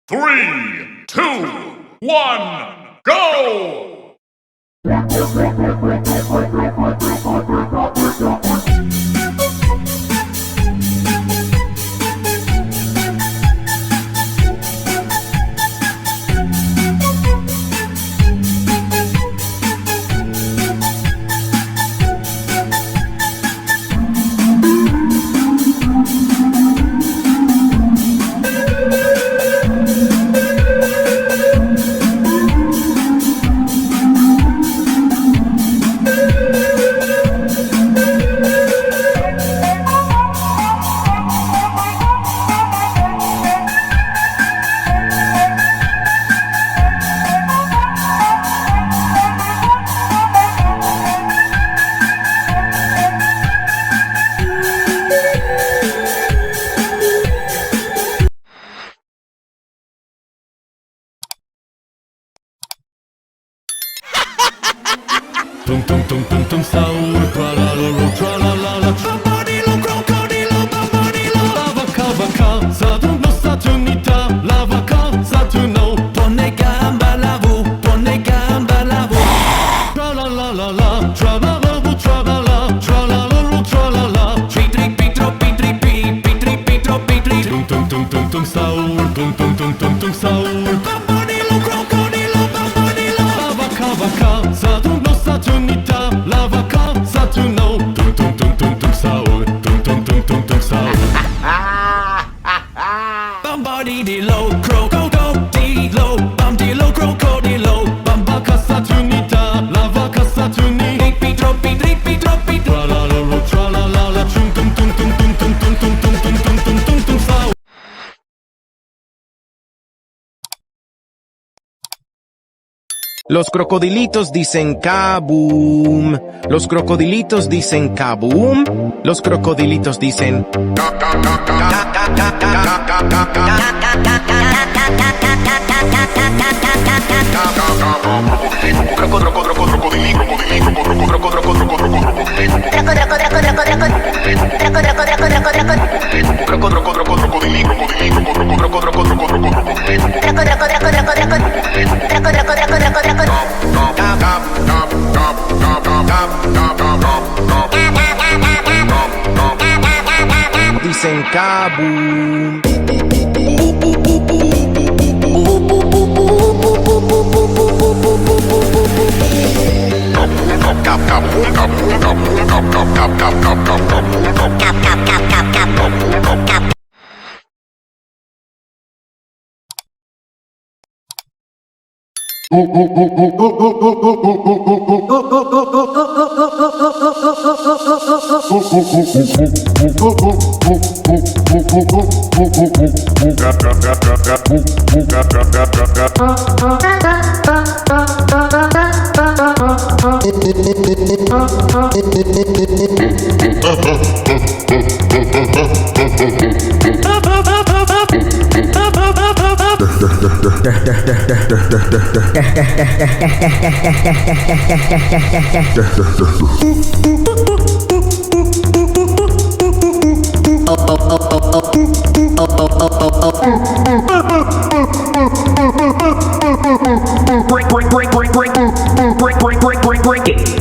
3, 2, 1, go! Tum tum tum tum tum sahur, tra la la la, tra la la la, bambadilo, crocodilo, bambadilo. La vacanza tu non Saturnita, la vacanza tu no. Donne gamba lavu, donne gamba lavu. Tra la la la la, tra la la la, tra la la, tra la la la, tra la la. Pitri pitro pitri pi, pitri pitro pitri. Tum tum tum tum tum sahur, tum tum tum tum tum sahur. Bambadilo, crocodilo, bambadilo. La vacanza tu non Saturnita, la vacanza tu no. Tum tum tum tum tum sahur, tum tum tum tum tum sahur. Bambadilo, crocodilo, bambadilo, crocodilo, bambaka Saturnita, la vaca Saturni. Pitro pitri pitro pitro. Tra la la la, tra la la la, tum tum tum tum tum tum tum tum tum tum tum tum tum sahur. Los crocodilitos dicen kaboom. Los crocodilitos dicen kaboom. Los crocodilitos dicen dicen kaboom. Break it.